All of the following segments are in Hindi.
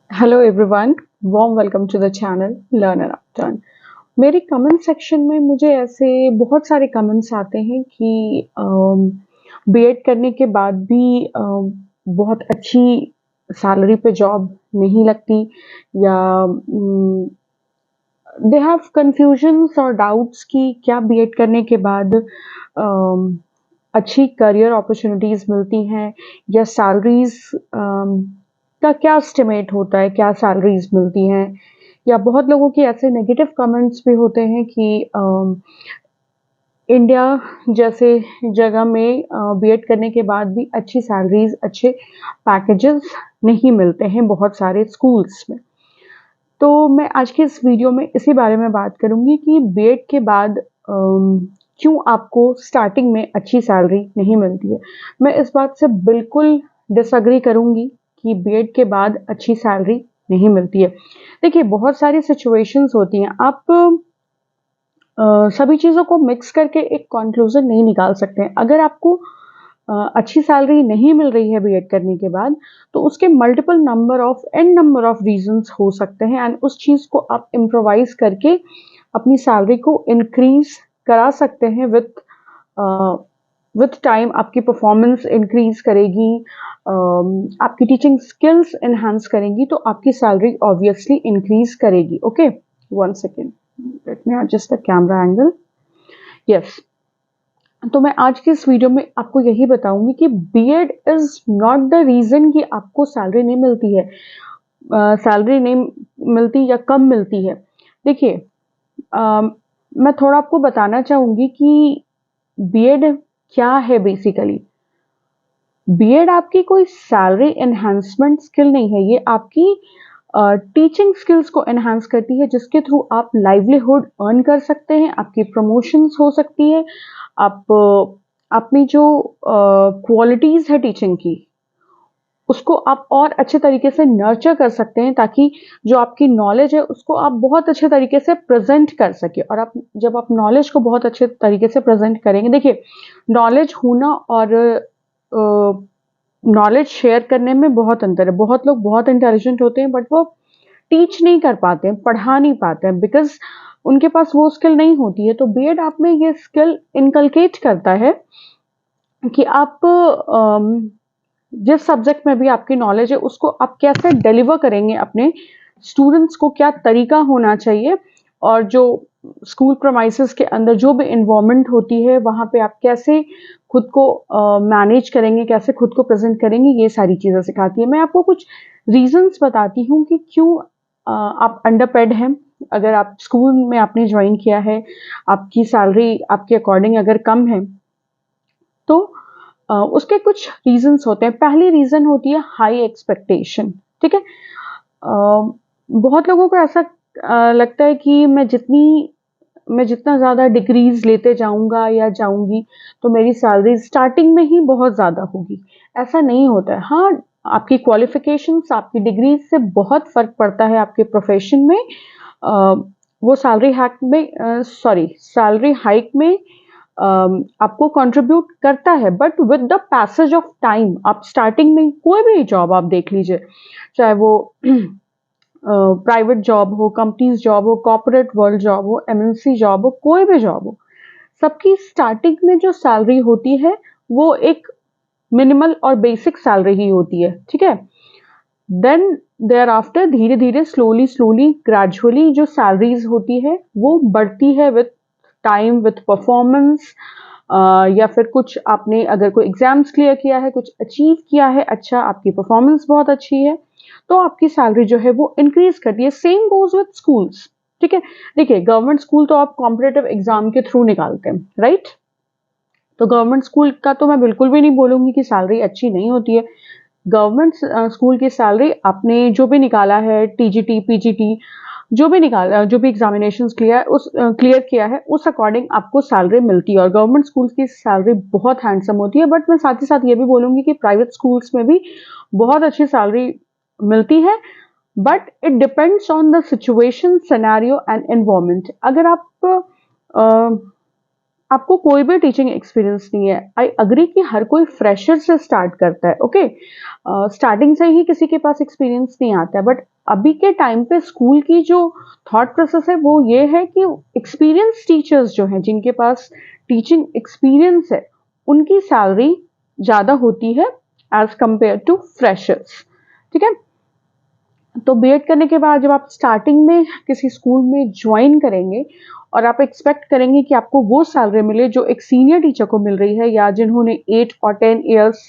Hello everyone, warm welcome to the channel learn and upturn. मेरे कमेंट सेक्शन में मुझे ऐसे बहुत सारे कमेंट्स आते हैं कि बीएड करने के बाद भी बहुत अच्छी सैलरी पे जॉब नहीं लगती या दे हैव कंफ्यूजन्स और डाउट्स कि क्या बीएड करने के बाद अच्छी करियर अपॉर्चुनिटीज मिलती हैं या सैलरीज का क्या एस्टिमेट होता है, क्या सैलरीज मिलती हैं। या बहुत लोगों के ऐसे नेगेटिव कमेंट्स भी होते हैं कि इंडिया जैसे जगह में बीएड करने के बाद भी अच्छी सैलरीज, अच्छे पैकेजेस नहीं मिलते हैं बहुत सारे स्कूल्स में। तो मैं आज के इस वीडियो में इसी बारे में बात करूंगी कि बीएड के बाद क्यों आपको स्टार्टिंग में अच्छी सैलरी नहीं मिलती है। मैं इस बात से बिल्कुल डिसएग्री करूंगी कि बीएड के बाद अच्छी सैलरी नहीं मिलती है। देखिए, बहुत सारी सिचुएशंस होती हैं। आप सभी चीज़ों को मिक्स करके एक कंक्लूजन नहीं निकाल सकते हैं। अगर आपको अच्छी सैलरी नहीं मिल रही है बीएड करने के बाद, तो उसके मल्टीपल नंबर ऑफ रीजंस हो सकते हैं एंड उस चीज़ को आप इम्प्रोवाइज करके अपनी सैलरी को इंक्रीज करा सकते हैं विथ टाइम। आपकी परफॉर्मेंस इंक्रीज करेगी, आपकी टीचिंग स्किल्स एनहांस करेंगी, तो आपकी सैलरी ऑब्वियसली इंक्रीज करेगी। Okay, one second, let me adjust the camera angle. Yes, तो मैं आज की इस वीडियो में आपको यही बताऊंगी कि BEd is not the reason कि आपको सैलरी नहीं मिलती है, सैलरी नहीं मिलती या कम मिलती है। देखिए, मैं थोड़ा आपको बताना चाहूंगी कि बीएड क्या है बेसिकली। बीएड आपकी कोई सैलरी एनहांसमेंट स्किल नहीं है, ये आपकी टीचिंग स्किल्स को एनहांस करती है, जिसके थ्रू आप लाइवलीहुड अर्न कर सकते हैं, आपकी प्रमोशंस हो सकती है। आप अपनी जो क्वालिटीज है टीचिंग की, उसको आप और अच्छे तरीके से नर्चर कर सकते हैं, ताकि जो आपकी नॉलेज है उसको आप बहुत अच्छे तरीके से प्रेजेंट कर सके। और आप जब आप नॉलेज को बहुत अच्छे तरीके से प्रेजेंट करेंगे, देखिए, नॉलेज होना और नॉलेज शेयर करने में बहुत अंतर है। बहुत लोग बहुत इंटेलिजेंट होते हैं बट वो टीच नहीं कर पाते हैं, पढ़ा नहीं पाते हैं, बिकॉज उनके पास वो स्किल नहीं होती है। तो बीएड आप में ये स्किल इनकलकेट करता है कि आप जिस सब्जेक्ट में भी आपकी नॉलेज है उसको आप कैसे डिलीवर करेंगे अपने स्टूडेंट्स को, क्या तरीका होना चाहिए, और जो स्कूल प्रमाइसेस के अंदर जो भी इन्वायरमेंट होती है वहाँ पे आप कैसे खुद को मैनेज करेंगे, कैसे खुद को प्रेजेंट करेंगे, ये सारी चीज़ें सिखाती है। मैं आपको कुछ रीजंस बताती हूँ कि क्यों आप अंडरपेड हैं। अगर आप स्कूल में आपने ज्वाइन किया है, आपकी सैलरी आपके अकॉर्डिंग अगर कम है, तो उसके कुछ रीजंस होते हैं। पहली रीजन होती है हाई एक्सपेक्टेशन। ठीक है, बहुत लोगों को ऐसा लगता है कि मैं जितना ज़्यादा डिग्रीज लेते जाऊंगा या जाऊंगी तो मेरी सैलरी स्टार्टिंग में ही बहुत ज़्यादा होगी। ऐसा नहीं होता है। हाँ, आपकी क्वालिफिकेशंस, आपकी डिग्रीज से बहुत फर्क पड़ता है आपके प्रोफेशन में। वो सैलरी हाइक में आपको कंट्रीब्यूट करता है, but with the passage of time आप स्टार्टिंग में कोई भी जॉब आप देख लीजिए, चाहे वो प्राइवेट जॉब हो, कंपनीज जॉब हो, कॉर्पोरेट वर्ल्ड जॉब हो, एमएनसी जॉब हो, कोई भी जॉब हो, सबकी स्टार्टिंग में जो सैलरी होती है वो एक मिनिमल और बेसिक सैलरी ही होती है। ठीक है, देन देयर आफ्टर धीरे धीरे स्लोली स्लोली ग्रेजुअली जो सैलरीज होती है वो बढ़ती है विथ टाइम, विथ परफॉर्मेंस, या फिर कुछ आपने अगर कोई एग्जाम्स क्लियर किया है, कुछ अचीव किया है, अच्छा आपकी परफॉर्मेंस बहुत अच्छी है, तो आपकी सैलरी जो है वो इंक्रीज करती है। Same goes with schools. ठीक है, देखिए, गवर्नमेंट स्कूल तो आप कॉम्पिटेटिव एग्जाम के थ्रू निकालते हैं, राइट? तो गवर्नमेंट स्कूल का तो मैं बिल्कुल भी नहीं बोलूंगी कि सैलरी अच्छी नहीं होती है। गवर्नमेंट स्कूल की सैलरी आपने जो भी निकाला है, टीजीटी, पीजीटी, जो भी निकाला, जो भी एग्जामिनेशंस क्लियर किया है, उस अकॉर्डिंग आपको सैलरी मिलती है। और गवर्नमेंट स्कूल्स की सैलरी बहुत हैंडसम होती है। बट मैं साथ ही साथ ये भी बोलूंगी कि प्राइवेट स्कूल्स में भी बहुत अच्छी सैलरी मिलती है, but it depends on the situation, scenario and environment. अगर आप आपको कोई भी टीचिंग एक्सपीरियंस नहीं है, आई अग्री कि हर कोई फ्रेशर से स्टार्ट करता है, ओके। स्टार्टिंग से ही किसी के पास एक्सपीरियंस नहीं आता है, बट अभी के टाइम पे स्कूल की जो थॉट प्रोसेस है वो ये है कि एक्सपीरियंस टीचर्स जो हैं, जिनके पास टीचिंग एक्सपीरियंस है, उनकी सैलरी ज़्यादा होती है एज कंपेयर टू फ्रेशर्स, ठीक है। तो बीएड करने के बाद जब आप स्टार्टिंग में किसी स्कूल में ज्वाइन करेंगे और आप एक्सपेक्ट करेंगे कि आपको वो सैलरी मिले जो एक सीनियर टीचर को मिल रही है, या जिन्होंने 8 और 10 ईयर्स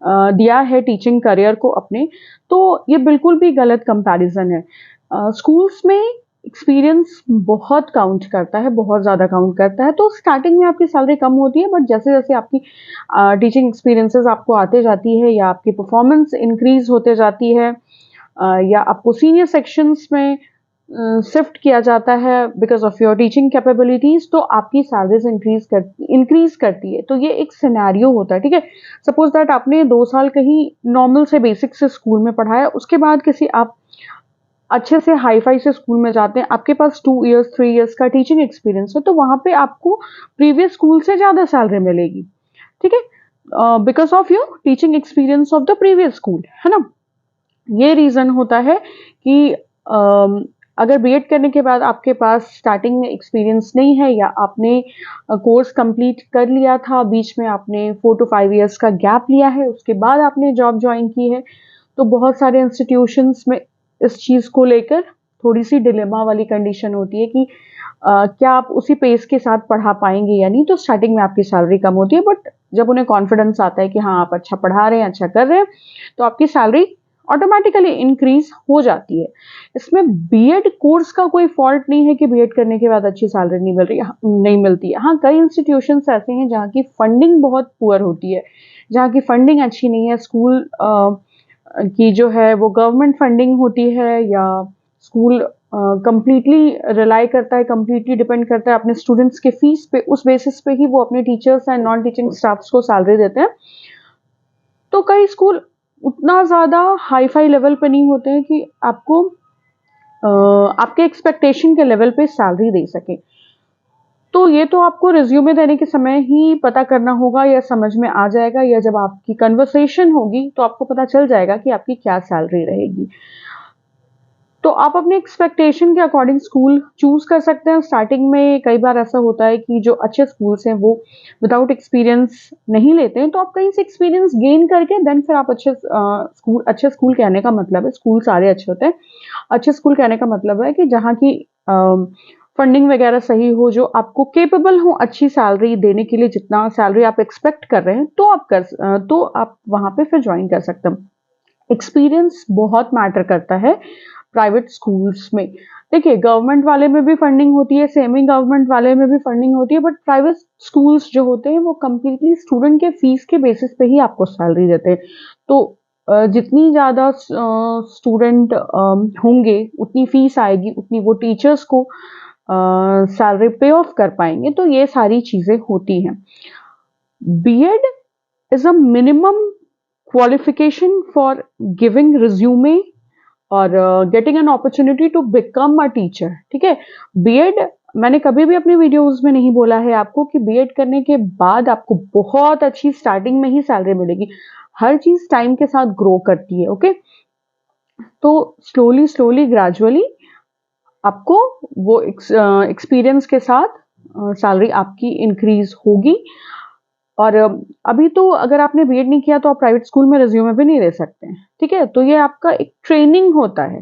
दिया है टीचिंग करियर को अपने, तो ये बिल्कुल भी गलत कंपैरिजन है। स्कूल्स में एक्सपीरियंस बहुत काउंट करता है, बहुत ज़्यादा काउंट करता है। तो स्टार्टिंग में आपकी सैलरी कम होती है, बट जैसे जैसे आपकी टीचिंग एक्सपीरियंसेस आपको आते जाती है, या आपकी परफॉर्मेंस इंक्रीज होते जाती है, या आपको सीनियर सेक्शंस में शिफ्ट किया जाता है because of your teaching capabilities, तो आपकी सैलरीज इंक्रीज करती है। तो ये एक सिनेरियो होता है, ठीक है। सपोज दैट आपने 2 साल कहीं नॉर्मल से बेसिक से स्कूल में पढ़ाया, उसके बाद किसी आप अच्छे से हाई फाई से स्कूल में जाते हैं, आपके पास 2 इयर्स 3 इयर्स का टीचिंग एक्सपीरियंस है, तो वहां पे आपको प्रीवियस स्कूल से ज्यादा सैलरी मिलेगी, ठीक है, because of your teaching experience of the previous school, है ना। ये रीजन होता है कि अगर बीएड करने के बाद आपके पास स्टार्टिंग में एक्सपीरियंस नहीं है, या आपने कोर्स कंप्लीट कर लिया था, बीच में आपने 4 to 5 इयर्स का गैप लिया है, उसके बाद आपने जॉब ज्वाइन की है, तो बहुत सारे इंस्टीट्यूशंस में इस चीज़ को लेकर थोड़ी सी डिलेमा वाली कंडीशन होती है कि क्या आप उसी पेस के साथ पढ़ा पाएंगे या नहीं। तो स्टार्टिंग में आपकी सैलरी कम होती है, बट जब उन्हें कॉन्फिडेंस आता है कि हाँ आप अच्छा पढ़ा रहे हैं, अच्छा कर रहे हैं, तो आपकी सैलरी ऑटोमेटिकली इंक्रीज हो जाती है। इसमें बीएड कोर्स का कोई फॉल्ट नहीं है कि बीएड करने के बाद अच्छी सैलरी नहीं मिल रही, नहीं मिलती है। हाँ, कई इंस्टीट्यूशंस ऐसे हैं जहाँ की फंडिंग बहुत पुअर होती है, जहाँ की फंडिंग अच्छी नहीं है, स्कूल की जो है वो गवर्नमेंट फंडिंग होती है, या स्कूल कंप्लीटली रिलाई करता है, कंप्लीटली डिपेंड करता है अपने स्टूडेंट्स के फीस पे, उस बेसिस पे ही वो अपने teachers and non teaching staffs को सैलरी देते हैं। तो कई स्कूल उतना ज़्यादा हाई फाई लेवल पे नहीं होते हैं कि आपको आपके एक्सपेक्टेशन के लेवल पे सैलरी दे सके। तो ये तो आपको रिज्यूमे देने के समय ही पता करना होगा, या समझ में आ जाएगा, या जब आपकी कन्वर्सेशन होगी तो आपको पता चल जाएगा कि आपकी क्या सैलरी रहेगी। तो आप अपने एक्सपेक्टेशन के अकॉर्डिंग स्कूल चूज कर सकते हैं। स्टार्टिंग में कई बार ऐसा होता है कि जो अच्छे स्कूल्स हैं वो विदाउट एक्सपीरियंस नहीं लेते हैं, तो आप कहीं से एक्सपीरियंस गेन करके देन फिर आप अच्छे स्कूल कहने का मतलब है, स्कूल सारे अच्छे होते हैं, अच्छे स्कूल कहने का मतलब है कि जहाँ की फंडिंग वगैरह सही हो, जो आपको केपेबल हो अच्छी सैलरी देने के लिए, जितना सैलरी आप एक्सपेक्ट कर रहे हैं, तो आप वहां पे फिर ज्वाइन कर सकते हैं। एक्सपीरियंस बहुत मैटर करता है प्राइवेट स्कूल्स में। देखिए, गवर्नमेंट वाले में भी फंडिंग होती है, सेमी गवर्नमेंट वाले में भी फंडिंग होती है, बट प्राइवेट स्कूल्स जो होते हैं वो कंप्लीटली स्टूडेंट के फीस के बेसिस पे ही आपको सैलरी देते हैं। तो जितनी ज़्यादा स्टूडेंट होंगे उतनी फीस आएगी, उतनी वो टीचर्स को सैलरी पे ऑफ कर पाएंगे। तो ये सारी चीज़ें होती हैं। BEd is a minimum qualification for giving resume और getting an opportunity to become a teacher, ठीक है। बीएड मैंने कभी भी अपनी वीडियोस में नहीं बोला है आपको कि बीएड करने के बाद आपको बहुत अच्छी स्टार्टिंग में ही सैलरी मिलेगी। हर चीज टाइम के साथ ग्रो करती है, ओके। तो स्लोली स्लोली ग्रेजुअली आपको वो एक्सपीरियंस के साथ सैलरी आपकी इंक्रीज होगी। और अभी तो अगर आपने बीएड नहीं किया तो आप प्राइवेट स्कूल में रिज्यूमे भी नहीं दे सकते हैं, ठीक है। तो ये आपका एक ट्रेनिंग होता है।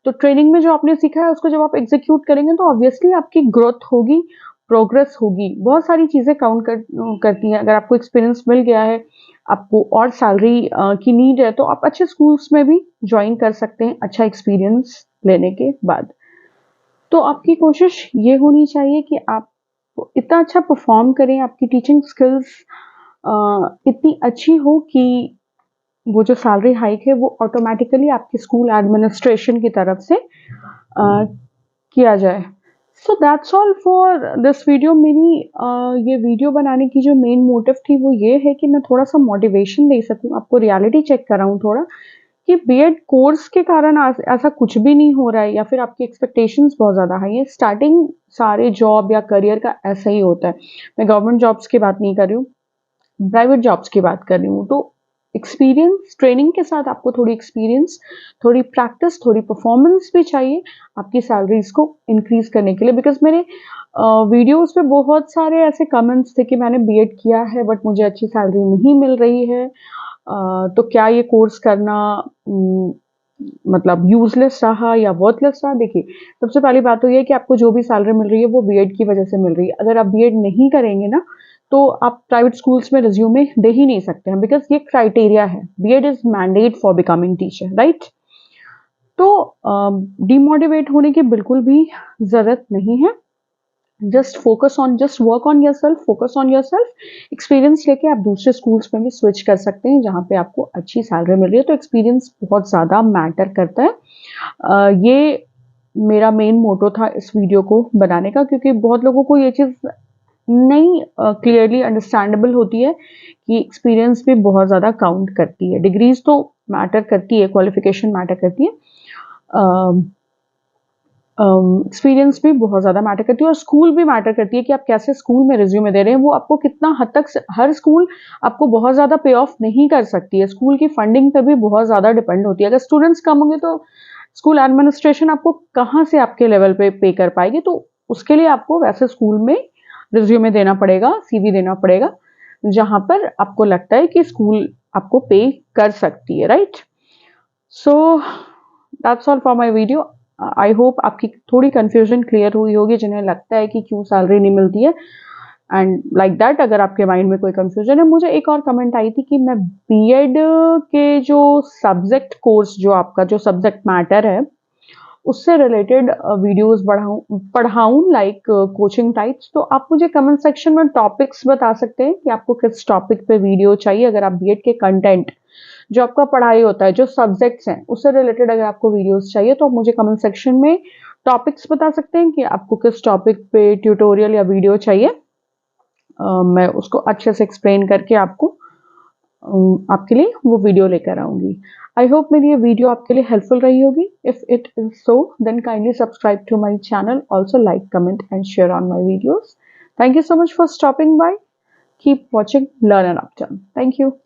तो ट्रेनिंग में जो आपने सीखा है उसको जब आप एग्जीक्यूट करेंगे तो ऑब्वियसली आपकी ग्रोथ होगी, प्रोग्रेस होगी, बहुत सारी चीजें करती हैं। अगर आपको एक्सपीरियंस मिल गया है, आपको और सैलरी की नीड है, तो आप अच्छे स्कूल्स में भी ज्वाइन कर सकते हैं अच्छा एक्सपीरियंस लेने के बाद। तो आपकी कोशिश ये होनी चाहिए कि आप इतना अच्छा परफॉर्म करें, आपकी टीचिंग स्किल्स इतनी अच्छी हो कि वो जो सैलरी हाइक है वो ऑटोमेटिकली आपके स्कूल एडमिनिस्ट्रेशन की तरफ से किया जाए। So that's all for this video. मेरी ये वीडियो बनाने की जो मेन मोटिव थी वो ये है कि मैं थोड़ा सा मोटिवेशन दे सकूं, आपको रियलिटी चेक कराऊं थोड़ा, कि बीएड कोर्स के कारण ऐसा कुछ भी नहीं हो रहा है या फिर आपकी एक्सपेक्टेशंस बहुत ज़्यादा हाई है। स्टार्टिंग सारे जॉब या करियर का ऐसा ही होता है। मैं गवर्नमेंट जॉब्स की बात नहीं कर रही हूँ, प्राइवेट जॉब्स की बात कर रही हूँ। तो एक्सपीरियंस, ट्रेनिंग के साथ आपको थोड़ी एक्सपीरियंस, थोड़ी प्रैक्टिस, थोड़ी परफॉर्मेंस भी चाहिए आपकी सैलरीज को इंक्रीज करने के लिए। बिकॉज मेरे वीडियोस पे बहुत सारे ऐसे कमेंट्स थे कि मैंने बीएड किया है बट मुझे अच्छी सैलरी नहीं मिल रही है, तो क्या ये कोर्स करना मतलब यूजलेस रहा या वर्थलेस रहा। देखिए, सबसे पहली बात तो ये है कि आपको जो भी सैलरी मिल रही है वो बीएड की वजह से मिल रही है। अगर आप बीएड नहीं करेंगे ना, तो आप प्राइवेट स्कूल्स में रिज्यूमे दे ही नहीं सकते हैं, बिकॉज ये क्राइटेरिया है। BEd is mandate for becoming teacher, right. तो डिमोटिवेट होने की बिल्कुल भी जरूरत नहीं है। Just work on yourself, focus on yourself. Experience लेके आप दूसरे स्कूल्स में भी स्विच कर सकते हैं जहाँ पे आपको अच्छी सैलरी मिल रही है। तो एक्सपीरियंस बहुत ज़्यादा मैटर करता है। ये मेरा मेन मोटो था इस वीडियो को बनाने का, क्योंकि बहुत लोगों को ये चीज़ नहीं क्लियरली अंडरस्टैंडेबल होती है कि एक्सपीरियंस भी बहुत ज़्यादा काउंट करती है। डिग्रीज तो मैटर करती है, क्वालिफिकेशन मैटर करती है, एक्सपीरियंस भी बहुत ज़्यादा मैटर करती है, और स्कूल भी मैटर करती है कि आप कैसे स्कूल में रिज्यूमे दे रहे हैं। वो आपको कितना हद तक, हर स्कूल आपको बहुत ज़्यादा पे ऑफ नहीं कर सकती है। स्कूल की फंडिंग पे भी बहुत ज़्यादा डिपेंड होती है। अगर स्टूडेंट्स कम होंगे तो स्कूल एडमिनिस्ट्रेशन आपको कहाँ से आपके लेवल पे कर पाएगी। तो उसके लिए आपको वैसे स्कूल में रिज्यूमे देना पड़ेगा, सीवी देना पड़ेगा, जहाँ पर आपको लगता है कि स्कूल आपको पे कर सकती है, right. So that's all for my video. I hope आपकी थोड़ी कंफ्यूजन क्लियर हुई होगी, जिन्हें लगता है कि क्यों सैलरी नहीं मिलती है एंड लाइक दैट। अगर आपके माइंड में कोई कंफ्यूजन है, मुझे एक और कमेंट आई थी कि मैं बीएड के जो सब्जेक्ट कोर्स, जो आपका जो सब्जेक्ट मैटर है, उससे रिलेटेड वीडियोस पढ़ाऊं लाइक कोचिंग टाइप्स। तो आप मुझे कमेंट सेक्शन में टॉपिक्स बता सकते हैं कि आपको किस टॉपिक पे वीडियो चाहिए। अगर आप बीएड के कंटेंट, जो आपका पढ़ाई होता है, जो सब्जेक्ट्स हैं, उससे रिलेटेड अगर आपको वीडियोस चाहिए तो आप मुझे कमेंट सेक्शन में टॉपिक्स बता सकते हैं कि आपको किस टॉपिक पे ट्यूटोरियल या वीडियो चाहिए। मैं उसको अच्छे से एक्सप्लेन करके आपके लिए वो वीडियो लेकर आऊंगी। आई होप मेरी ये वीडियो आपके लिए हेल्पफुल रही होगी। If it is so, then kindly subscribe to my channel, also like, comment and share on my videos. Thank you so much for stopping by. Keep watching Learn and Upturn. Thank you.